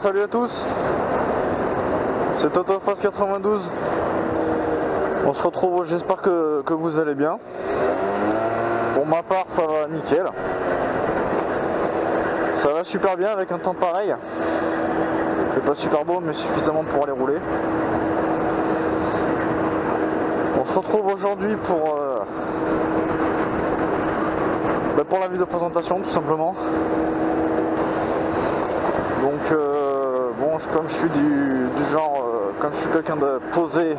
salut à tous, c'est Autophase 92. On se retrouve, j'espère que vous allez bien. Pour ma part ça va nickel. Ça va super bien avec un temps pareil. C'est pas super beau mais suffisamment pour aller rouler. On se retrouve aujourd'hui pour la vidéo présentation tout simplement. Donc comme je suis du genre, comme je suis quelqu'un de posé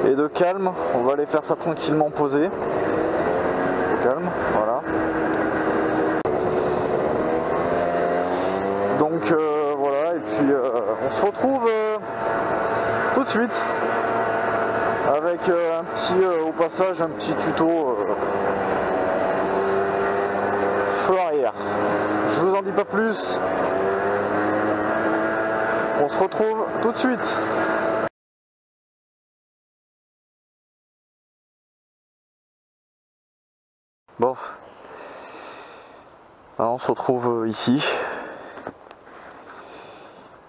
et de calme, on va aller faire ça tranquillement posé. Calme, voilà. Donc voilà, et puis on se retrouve tout de suite avec un petit, au passage, un petit tuto feu arrière. Je vous en dis pas plus. On se retrouve tout de suite. Bon, alors on se retrouve ici,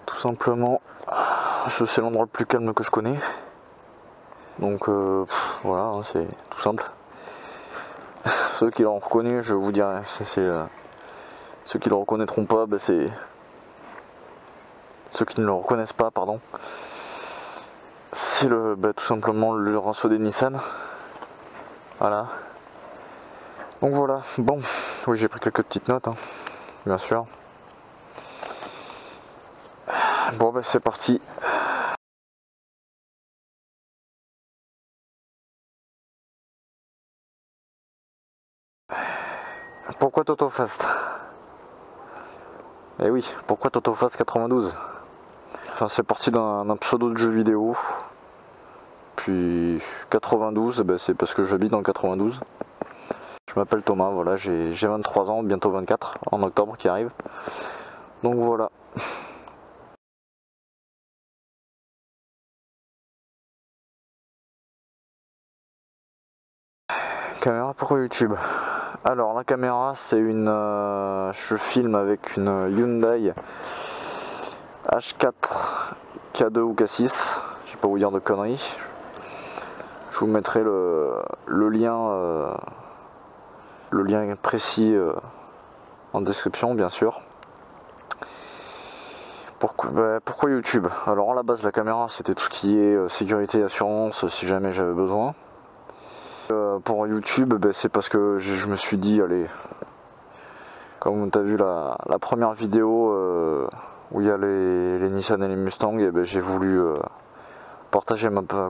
tout simplement. C'est l'endroit le plus calme que je connais. Donc voilà, hein, c'est tout simple. Ceux qui l'ont reconnu, je vous dirai, ceux qui le reconnaîtront pas, c'est ceux qui ne le reconnaissent pas, pardon. C'est tout simplement le rinceau des Nissan. Voilà. Donc voilà, bon, oui j'ai pris quelques petites notes, hein, bien sûr. Bon c'est parti. Pourquoi Totofast? Eh oui, pourquoi Totofast 92? Enfin, c'est parti d'un pseudo de jeu vidéo. Puis 92, c'est parce que j'habite dans 92. Je m'appelle Thomas, voilà, j'ai 23 ans, bientôt 24 en octobre qui arrive. Donc voilà. Caméra pour YouTube. Alors la caméra c'est une... je filme avec une Hyundai H4 K2 ou K6. Je vais pas vous dire de conneries. Je vous mettrai le lien précis en description bien sûr. Pourquoi YouTube? Alors à la base la caméra c'était tout ce qui est sécurité et assurance si jamais j'avais besoin. Pour YouTube c'est parce que je me suis dit allez, comme tu as vu la première vidéo où il y a les Nissan et les Mustang, j'ai voulu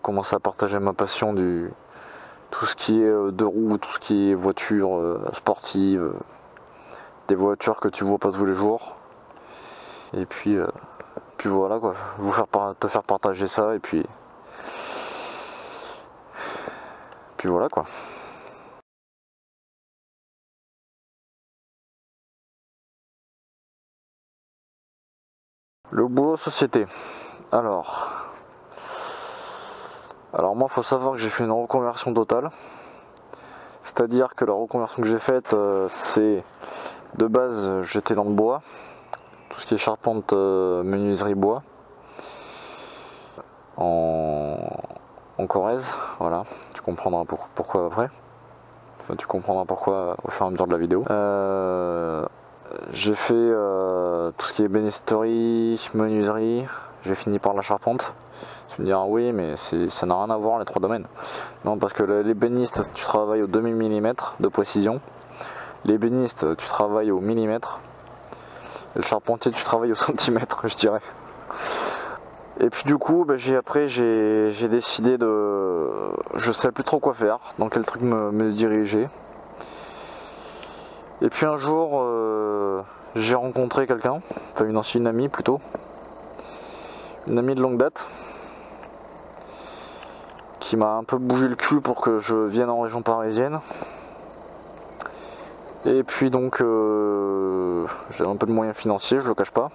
commencer à partager ma passion du tout ce qui est deux roues, tout ce qui est voiture sportive, des voitures que tu vois pas tous les jours. Et puis voilà quoi, te faire partager ça et puis voilà quoi. Le boulot société. Alors moi faut savoir que j'ai fait une reconversion totale. C'est-à-dire que la reconversion que j'ai faite c'est de base j'étais dans le bois, tout ce qui est charpente, menuiserie bois en Corrèze, voilà, tu comprendras pourquoi après. Enfin, tu comprendras pourquoi au fur et à mesure de la vidéo. J'ai fait tout ce qui est bénisterie, menuiserie, j'ai fini par la charpente. Tu me diras oui mais ça n'a rien à voir les trois domaines. Non parce que les bénistes tu travailles au demi-millimètre de précision. Les bénistes tu travailles au millimètre. Et le charpentier tu travailles au centimètre je dirais. Et puis du coup j'ai décidé de... Je savais plus trop quoi faire, dans quel truc me diriger. Et puis un jour j'ai rencontré quelqu'un, enfin une amie plutôt. Une amie de longue date. Qui m'a un peu bougé le cul pour que je vienne en région parisienne. Et puis donc j'ai un peu de moyens financiers, je le cache pas.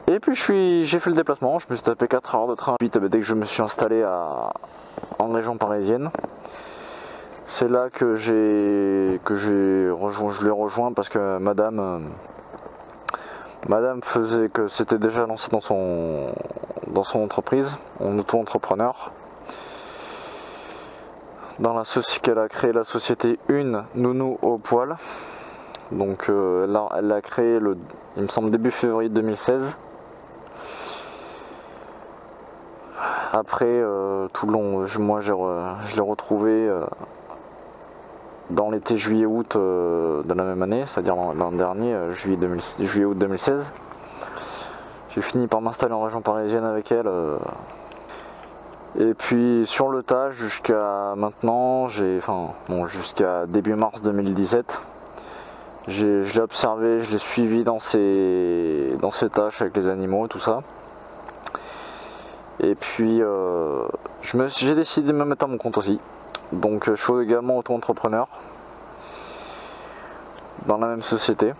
Et puis j'ai fait le déplacement, je me suis tapé 4 heures de train vite dès que je me suis installé en région parisienne. C'est là que je l'ai rejoint parce que madame Madame faisait que c'était déjà lancé dans son entreprise, en auto-entrepreneur. Dans la société qu'elle a créé la société Une Nounou au Poil. Donc elle l'a créé il me semble début février 2016. Après tout le long, moi je l'ai retrouvé dans l'été juillet-août de la même année, c'est-à-dire l'an dernier, juillet-août 2016. J'ai fini par m'installer en région parisienne avec elle. Et puis sur le tas jusqu'à maintenant, jusqu'à début mars 2017, je l'ai observé, je l'ai suivi dans ses tâches avec les animaux, tout ça. Et puis j'ai décidé de me mettre à mon compte aussi. Donc je suis également auto-entrepreneur dans la même société.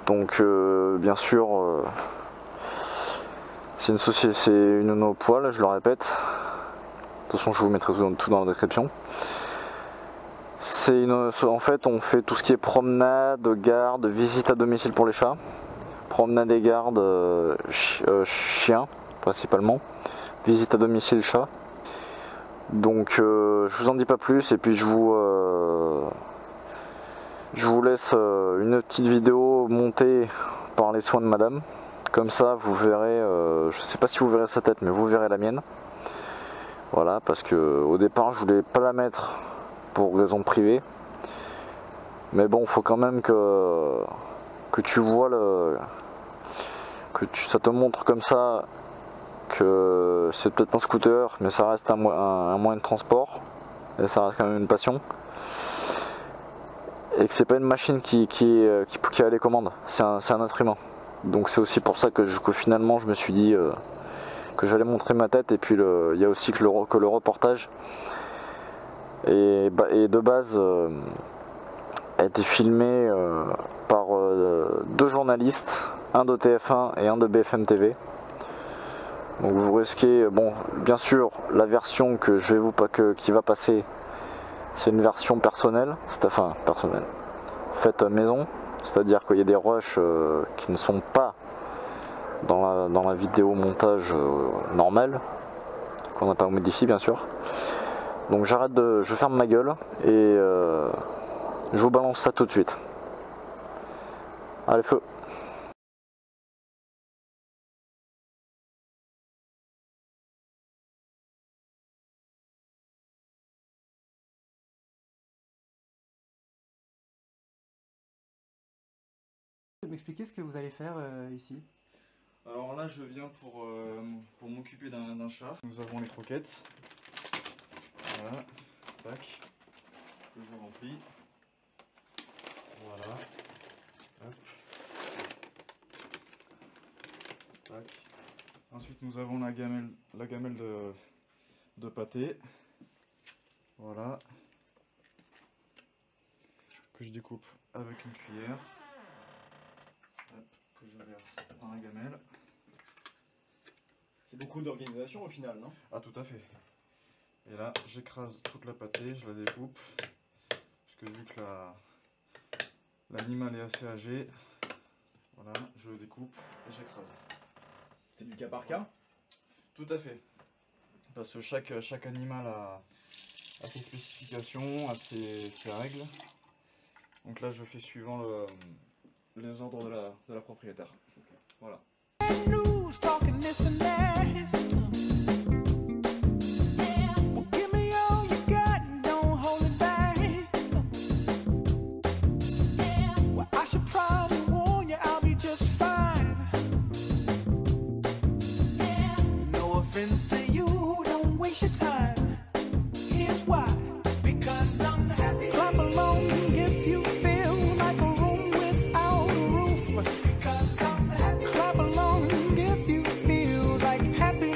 Donc bien sûr c'est une société, c'est une nounou au poil, je le répète. De toute façon je vous mettrai tout dans la description. En fait on fait tout ce qui est promenade, garde, visite à domicile pour les chats. Promenade et garde chiens principalement. Visite à domicile chat. Donc je vous en dis pas plus et puis je vous laisse une petite vidéo montée par les soins de madame. Comme ça vous verrez, je sais pas si vous verrez sa tête mais vous verrez la mienne. Voilà, parce que au départ je voulais pas la mettre pour raison privée. Mais bon, faut quand même que tu vois ça te montre comme ça que c'est peut-être un scooter mais ça reste un moyen de transport et ça reste quand même une passion et que c'est pas une machine qui a les commandes, c'est un être humain. Donc c'est aussi pour ça que finalement je me suis dit que j'allais montrer ma tête. Et puis il y a aussi que le reportage et de base a été filmé par deux journalistes, un de TF1 et un de BFM TV. Donc vous risquez, bon, bien sûr, la version que qui va passer, c'est une version personnelle, personnelle, faite maison, c'est-à-dire qu'il y a des rushs qui ne sont pas dans la vidéo montage normale, qu'on n'a pas modifié bien sûr. Donc je ferme ma gueule et je vous balance ça tout de suite. Allez, feu! M'expliquer ce que vous allez faire ici? Alors là je viens pour m'occuper d'un chat. Nous avons les croquettes. Voilà, tac, que je remplis. Voilà, hop, tac. Ensuite nous avons la gamelle de pâté. Voilà, que je découpe avec une cuillère. Que je verse dans la gamelle. C'est beaucoup d'organisation au final, non? Ah, tout à fait. Et là j'écrase toute la pâtée, je la découpe parce que vu que l'animal est assez âgé, voilà, je le découpe et j'écrase. C'est du cas par cas? Tout à fait, parce que chaque animal a ses spécifications, a ses règles. Donc là je fais suivant les ordres de la propriétaire. Voilà. Clap along if you feel like happy.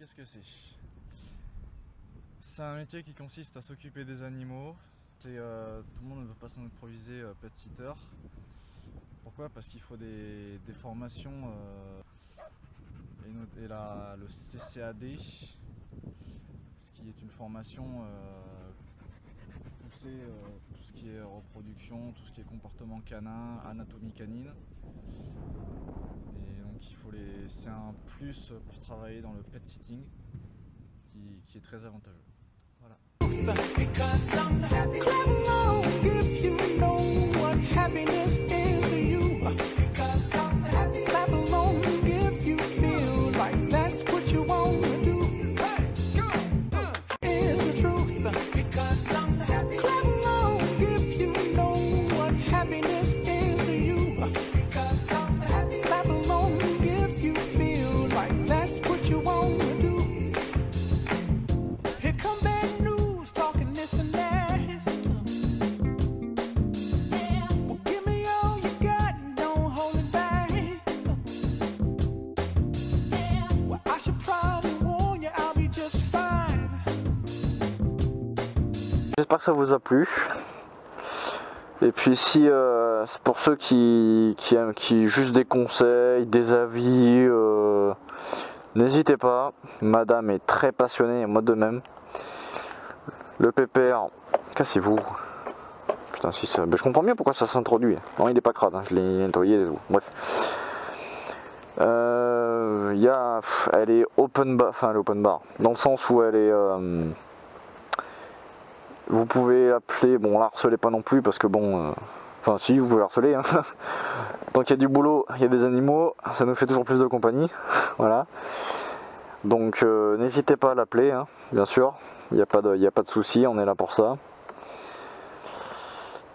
qu'est-ce que c'est? C'est un métier qui consiste à s'occuper des animaux. Tout le monde ne peut pas s'en improviser pet sitter. Pourquoi? Parce qu'il faut des formations et le CCAD, ce qui est une formation poussée, tout ce qui est reproduction, tout ce qui est comportement canin, anatomie canine. Et donc c'est un plus pour travailler dans le pet sitting qui est très avantageux. Voilà. J'espère que ça vous a plu. Et puis si c'est pour ceux qui aiment juste des conseils, des avis, n'hésitez pas. Madame est très passionnée et moi de même. Le pépère, cassez-vous. Putain, si ça... Ben, je comprends bien pourquoi ça s'introduit. Non, il est pas crade, hein. Je l'ai nettoyé et tout. Bref. Elle est open bar, enfin elle est open bar, dans le sens où elle est... vous pouvez l'appeler, bon la harcelez pas non plus parce que bon... Enfin si, vous pouvez la harceler, hein. Tant qu'il y a du boulot, il y a des animaux, ça nous fait toujours plus de compagnie. Voilà. Donc n'hésitez pas à l'appeler, hein, bien sûr. Il n'y a pas de souci, on est là pour ça.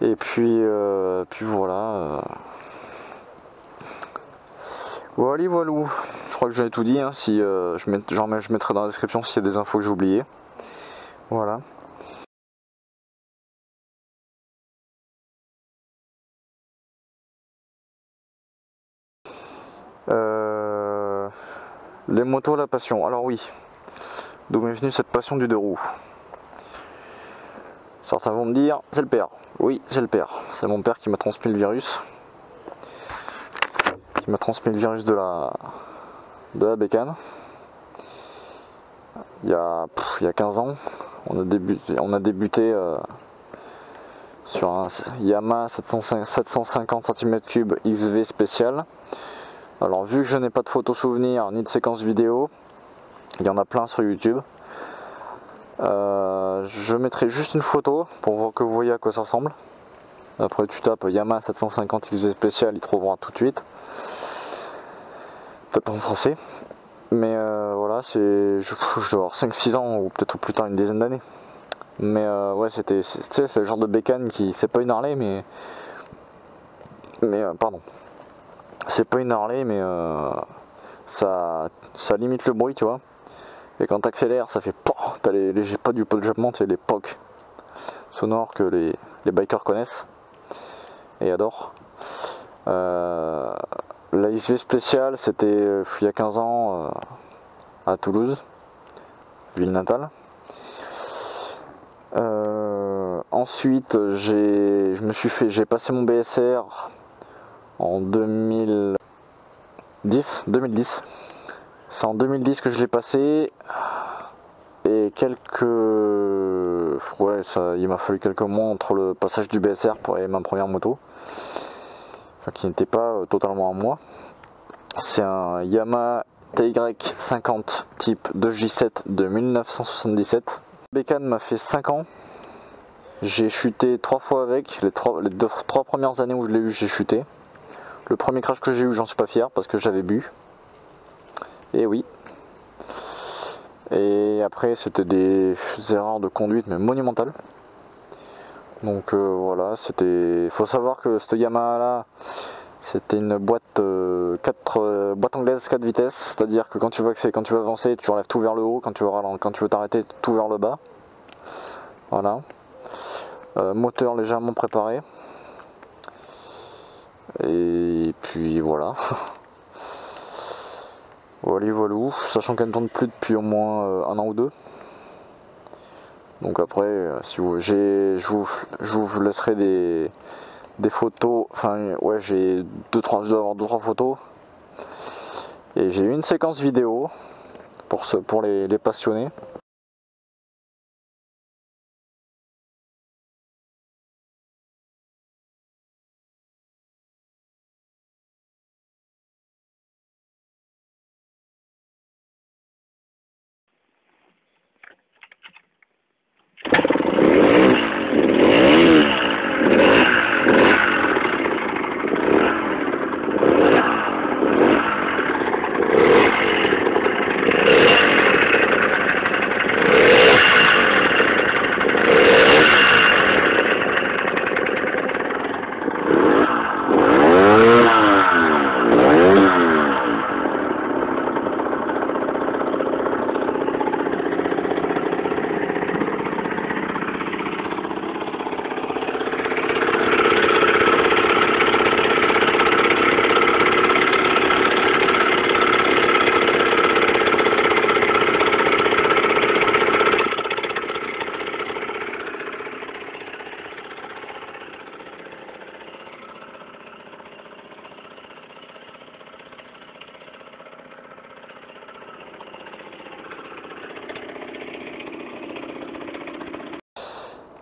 Et puis voilà. Voilà, voilou. Je crois que j'avais tout dit, hein. Si, je mettrai dans la description s'il y a des infos que j'ai oubliées. Voilà. Les motos, la passion. Alors oui, d'où m'est venue cette passion du 2 roues? Certains vont me dire, c'est le père. Oui, c'est le père. C'est mon père qui m'a transmis le virus. Qui m'a transmis le virus de la bécane. Il y a 15 ans, on a débuté sur un Yamaha 750 cm3 XV spécial. Alors vu que je n'ai pas de photos souvenirs ni de séquences vidéo, il y en a plein sur YouTube. Je mettrai juste une photo pour voir que vous voyez à quoi ça ressemble. Après tu tapes Yamaha 750 XV spécial, il trouvera tout de suite. Peut-être en français. Mais voilà, je dois avoir 5-6 ans ou peut-être plus tard une dizaine d'années. Mais ouais, c'est le genre de bécane qui... C'est pas une Harley mais pardon. C'est pas une Harley mais ça limite le bruit, tu vois. Et quand t'accélères, ça fait POC. T'as j'ai pas du pot de jappement, c'est les POC sonores que les bikers connaissent et adorent. La XV spéciale, c'était il y a 15 ans à Toulouse, ville natale. Ensuite, j'ai passé mon BSR en 2010. C'est en 2010 que je l'ai passé. Et il m'a fallu quelques mois entre le passage du BSR et ma première moto. Enfin, qui n'était pas totalement à moi. C'est un Yamaha TY50 type 2J7 de 1977. La bécane m'a fait 5 ans. J'ai chuté 3 fois avec. Les 3 premières années où je l'ai eu, j'ai chuté. Le premier crash que j'ai eu, j'en suis pas fier parce que j'avais bu. Et oui. Et après, c'était des erreurs de conduite, mais monumentales. Donc voilà, faut savoir que cette Yamaha là, c'était une boîte anglaise 4 vitesses, c'est-à-dire que quand tu veux avancer, tu relèves tout vers le haut, quand tu veux t'arrêter, tout vers le bas. Voilà. Moteur légèrement préparé. Et puis voilà. Voilà, voilà, sachant qu'elle ne tourne plus depuis au moins un an ou deux. Donc après, si vous, je vous laisserai des photos. Enfin, ouais, je dois avoir 2-3 photos. Et j'ai une séquence vidéo pour les passionnés.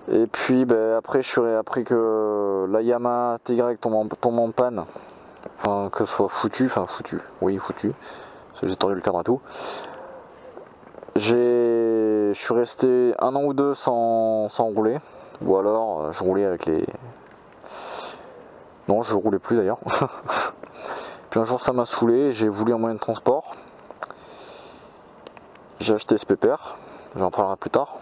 Et puis après après que la Yamaha TY tombe en panne, enfin que ce soit foutu, oui foutu, parce que j'ai tordu le cadre à tout. Je suis resté 1 an ou 2 sans rouler, ou alors je roulais avec les... Non, je roulais plus d'ailleurs. Puis un jour ça m'a saoulé, j'ai voulu un moyen de transport. J'ai acheté ce pépère, j'en parlerai plus tard.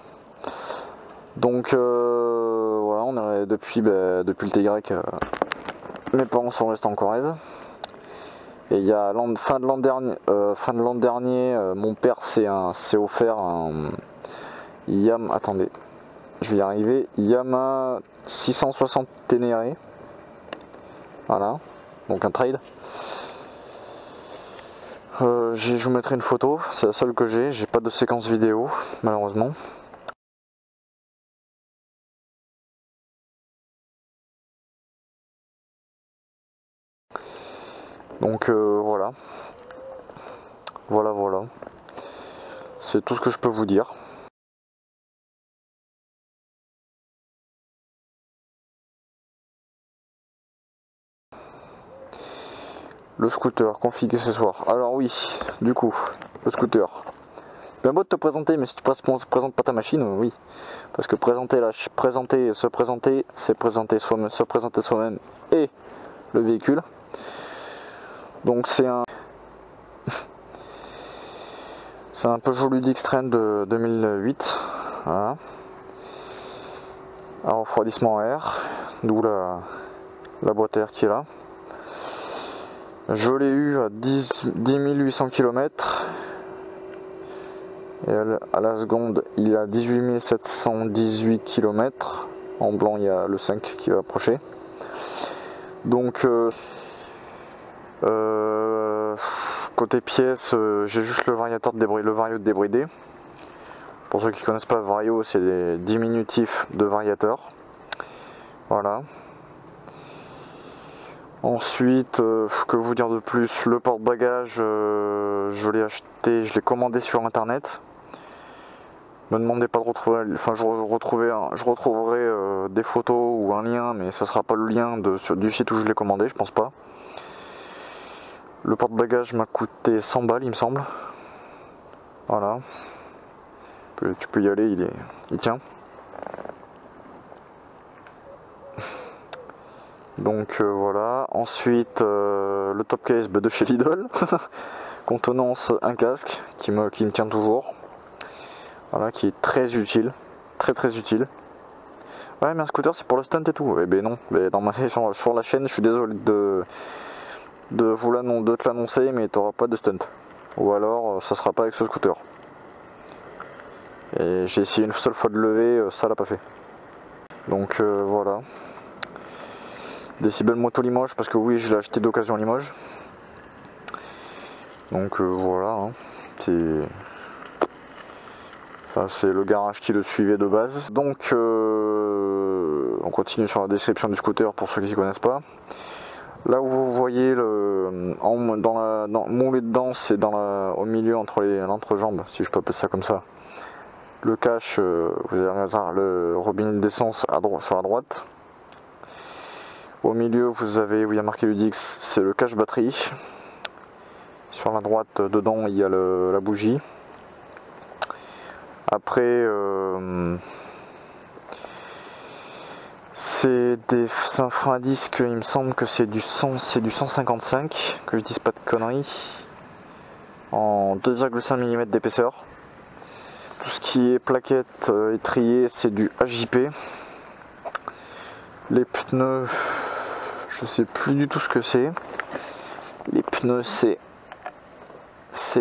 Donc voilà, on est depuis le TY, mes parents sont restés en Corrèze. Et il y a fin de l'an dernier, mon père s'est offert un Yamaha, attendez, je vais y arriver, Yamaha 660 Ténéré. Voilà, donc un trail. Je vous mettrai une photo, c'est la seule que j'ai pas de séquence vidéo malheureusement. Donc voilà. Voilà. C'est tout ce que je peux vous dire. Le scooter, config accessoires. Alors oui, du coup, le scooter. Bien beau de te présenter, mais si tu ne présentes pas ta machine, oui. Parce que se présenter, c'est se présenter soi-même et le véhicule. Donc c'est un Peugeot Ludic Strain de 2008. Voilà. À refroidissement à air, d'où la boîte à air qui est là. Je l'ai eu à 10 800 km. Et à la seconde, il a 18 718 km. En blanc, il y a le 5 qui va approcher. Donc, côté pièces, j'ai juste le vario de débridé. Pour ceux qui ne connaissent pas, vario, c'est des diminutifs de variateur. Voilà. Ensuite, que vous dire de plus, le porte-bagages, je l'ai acheté, je l'ai commandé sur internet. Me demandez pas de retrouver, enfin je retrouverai des photos ou un lien, mais ce sera pas le lien du site où je l'ai commandé, je pense pas. Le porte-bagages m'a coûté 100 balles, il me semble. Voilà. Tu peux y aller, il tient. Donc voilà. Ensuite, le top case de chez Lidl, contenance un casque qui me tient toujours. Voilà, qui est très utile, très utile. Ouais, mais un scooter c'est pour le stunt et tout. Eh ben non, mais sur la chaîne, je suis désolé de te l'annoncer, mais tu n'auras pas de stunt. Ou alors, ça sera pas avec ce scooter. Et j'ai essayé une seule fois de lever, ça l'a pas fait. Donc voilà. Décibel moto Limoges, parce que oui, je l'ai acheté d'occasion Limoges. Donc voilà, hein. C'est le garage qui le suivait de base. Donc on continue sur la description du scooter pour ceux qui ne connaissent pas. Là où vous voyez moulé dedans, c'est au milieu entre l'entrejambe, si je peux appeler ça comme ça. Le cache, vous avez le robinet d'essence sur la droite. Au milieu, où il y a marqué Ludix, c'est le cache batterie. Sur la droite, dedans, il y a la bougie. Après, c'est un frein à disque, il me semble que c'est du 155, que je dise pas de conneries, en 2,5 mm d'épaisseur. Tout ce qui est plaquettes étrier, c'est du HJP. Les pneus, je sais plus du tout ce que c'est. Les pneus, c'est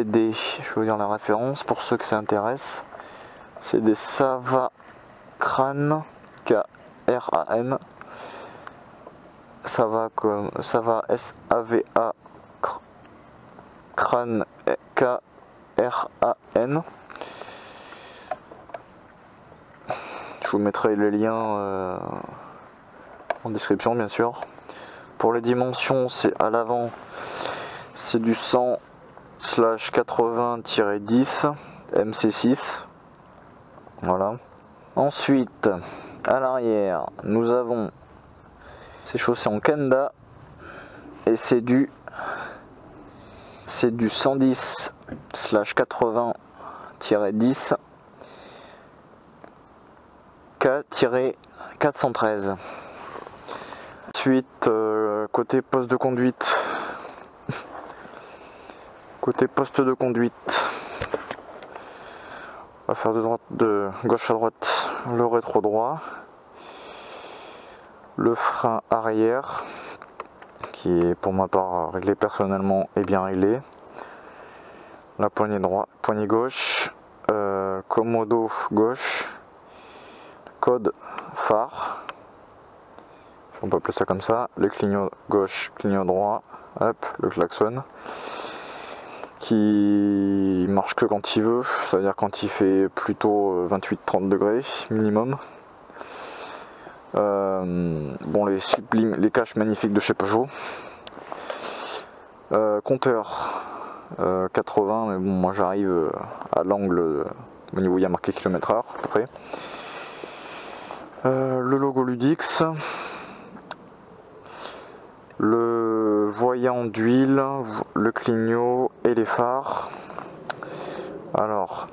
des, je vais vous dire la référence pour ceux que ça intéresse. C'est des Sava Kran, K-R-A-N. Sava S-A-V-A Kran, K-R-A-N. Je vous mettrai les liens en description, bien sûr. Pour les dimensions, c'est à l'avant, c'est du 100/80-10 MC6. Voilà. Ensuite, à l'arrière, nous avons ces chaussées en Kenda et c'est du 110/80-10 K-413. Ensuite, côté poste de conduite, on va faire de gauche à droite le rétro droit, le frein arrière qui est pour ma part réglé personnellement et bien réglé, la poignée gauche, commodo gauche, code phare, on peut appeler ça comme ça, le clignot gauche, clignot droit, hop, le klaxon qui marche que quand il veut, ça veut dire quand il fait plutôt 28-30 degrés minimum. Bon, les caches magnifiques de chez Peugeot. Compteur 80, mais bon, moi j'arrive à l'angle au niveau où il y a marqué km/h à peu près. Le logo Ludix, le voyant d'huile, le clignot et les phares. Alors,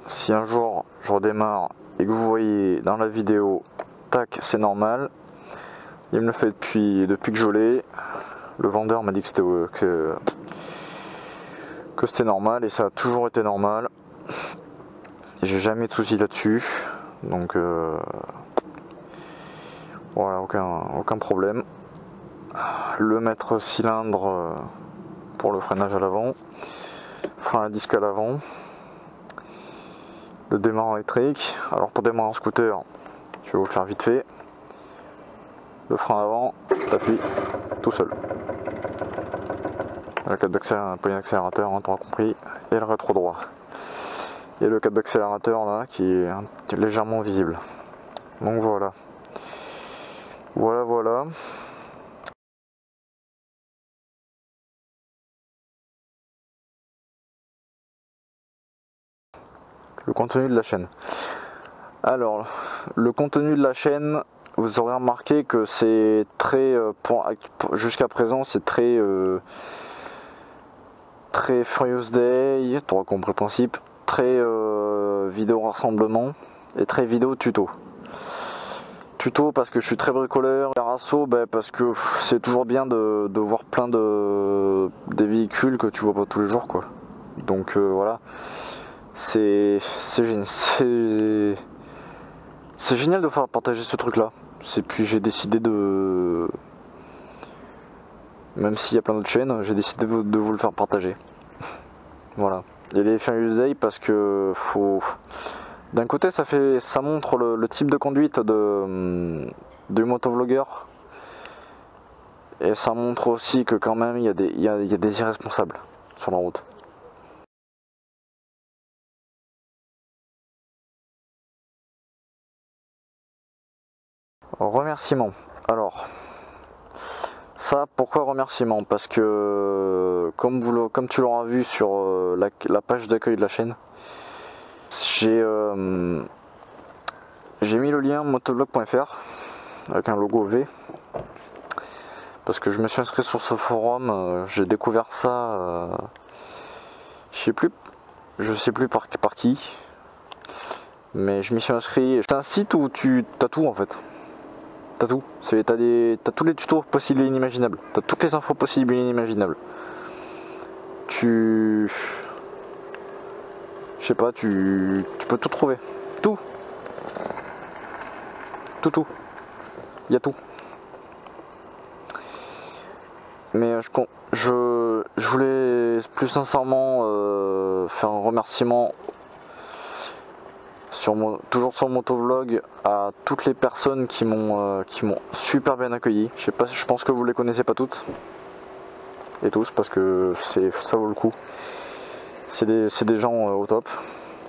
si un jour je redémarre et que vous voyez dans la vidéo, tac, c'est normal. Il me le fait depuis que je l'ai. Le vendeur m'a dit que c'était normal et ça a toujours été normal. J'ai jamais de soucis là-dessus. Donc voilà, aucun problème. Le maître cylindre pour le freinage à l'avant, frein à disque à l'avant, le démarrant électrique. Alors pour démarrer en scooter, je vais vous le faire vite fait. Le frein avant, t'appuies tout seul. Le câble d'accélérateur, on aura compris, et le rétro droit. Et le câble d'accélérateur là qui est légèrement visible. Donc voilà. Voilà. Le contenu de la chaîne. Alors, le contenu de la chaîne, vous aurez remarqué que c'est très, jusqu'à présent, c'est très Furious Day, tu auras compris le principe, très vidéo rassemblement et très vidéo tuto. Tuto parce que je suis très bricoleur, et rasso parce que c'est toujours bien de voir plein des véhicules que tu vois pas tous les jours quoi. Donc voilà. C'est génial de faire partager ce truc là. Puis j'ai décidé de, même s'il y a plein d'autres chaînes, j'ai décidé de vous le faire partager. Voilà. Et les Furious Day parce que d'un côté ça montre le type de conduite de motovlogueur. Et ça montre aussi que quand même il y a des irresponsables. sur la route. Remerciements. Alors, ça, pourquoi remerciements? Parce que, comme tu l'auras vu sur la page d'accueil de la chaîne, j'ai mis le lien motovlog.fr avec un logo V. Parce que je me suis inscrit sur ce forum, j'ai découvert ça, je sais plus par qui, mais je m'y suis inscrit. C'est un site où t'as tout en fait. T'as tout. T'as tous les tutos possibles et inimaginables. T'as toutes les infos possibles et inimaginables. Je sais pas, tu peux tout trouver. Tout. Tout. Il y a tout. Mais je voulais plus sincèrement faire un remerciement toujours sur Motovlog à toutes les personnes qui m'ont super bien accueilli. Je pense que vous les connaissez pas toutes et tous parce que ça vaut le coup. C'est des gens au top.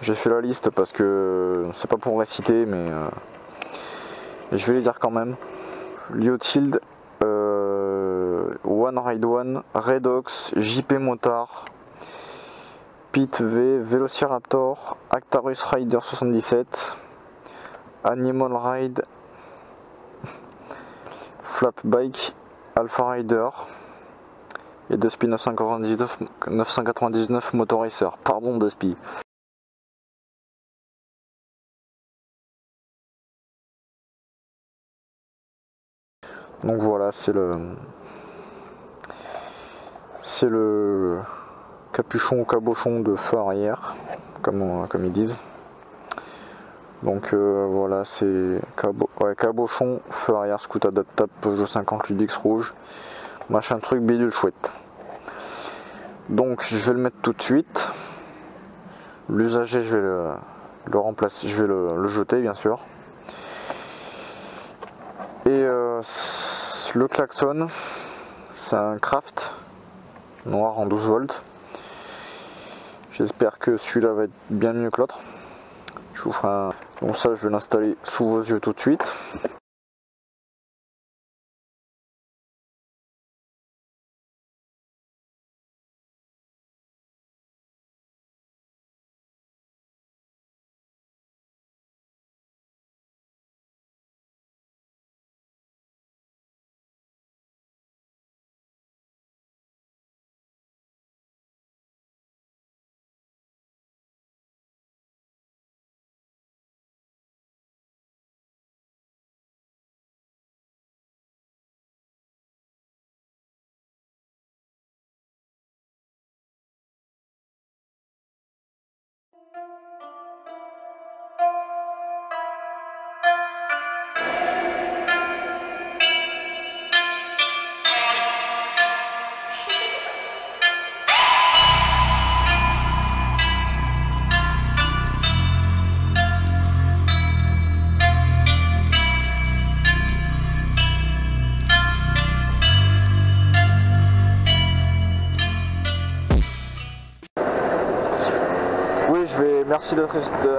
J'ai fait la liste parce que c'est pas pour réciter, mais je vais les dire quand même. Lyotild, One Ride One, Redox, JP Motard, Pete V, Velociraptor, Actarus Rider 77, Animal Ride, Flap Bike, Alpha Rider et Despy 999 Motoracer. Pardon Despy. Donc voilà, c'est le capuchon ou cabochon de feu arrière, comme ils disent. Donc voilà, c'est cabochon, feu arrière, scoot adaptable, Peugeot 50 Ludix rouge, machin truc bidule chouette. Donc je vais le mettre tout de suite. L'usager, je vais le remplacer, je vais le jeter bien sûr. Et le klaxon, c'est un Craft noir en 12 volts. J'espère que celui-là va être bien mieux que l'autre. Je vous ferai un... Donc ça, je vais l'installer sous vos yeux tout de suite.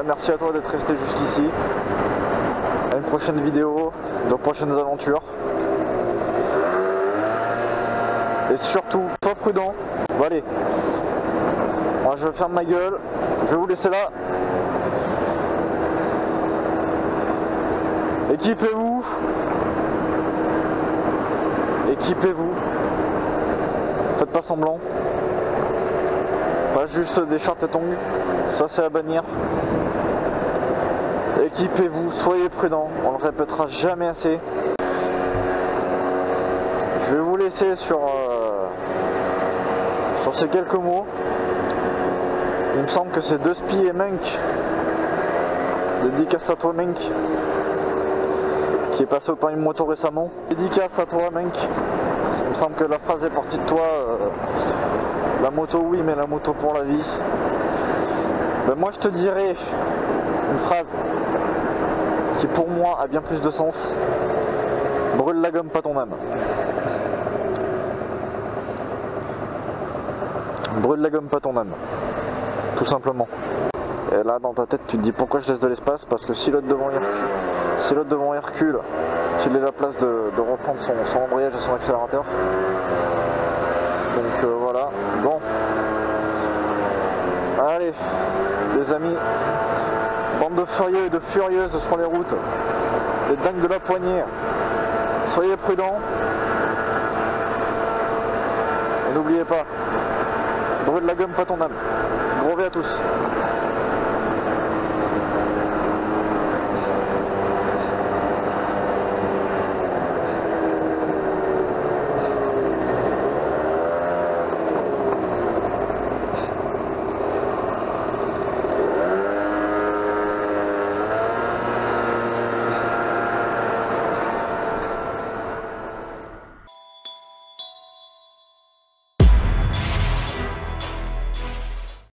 Merci à toi d'être resté jusqu'ici. À une prochaine vidéo, de prochaines aventures. Et surtout, sois prudent. Bon allez, moi je ferme ma gueule, je vais vous laisser là. Équipez-vous. Équipez-vous. Faites pas semblant. Pas juste des shorts et tongs, ça c'est à bannir. Équipez-vous, soyez prudents, on le répétera jamais assez. Je vais vous laisser sur ces quelques mots. Il me semble que c'est Despy et Menk, dédicace à toi Menk, qui est passé au Paris Moto récemment. Dédicace à toi Menk, il me semble que la phrase est partie de toi. La moto oui, mais la moto pour la vie. Ben moi je te dirais une phrase qui pour moi a bien plus de sens. Brûle la gomme, pas ton âme. Brûle la gomme, pas ton âme. Tout simplement. Et là, dans ta tête, tu te dis pourquoi je laisse de l'espace? Parce que si l'autre devant il recule, qu'il ait la place de reprendre son embrayage et son accélérateur. Donc voilà. Bon. Allez, les amis. Bande de furieux et de furieuses sur les routes. Les dingues de la poignée. Soyez prudents. Et n'oubliez pas, brûle la gomme, pas ton âme. Gros V à tous.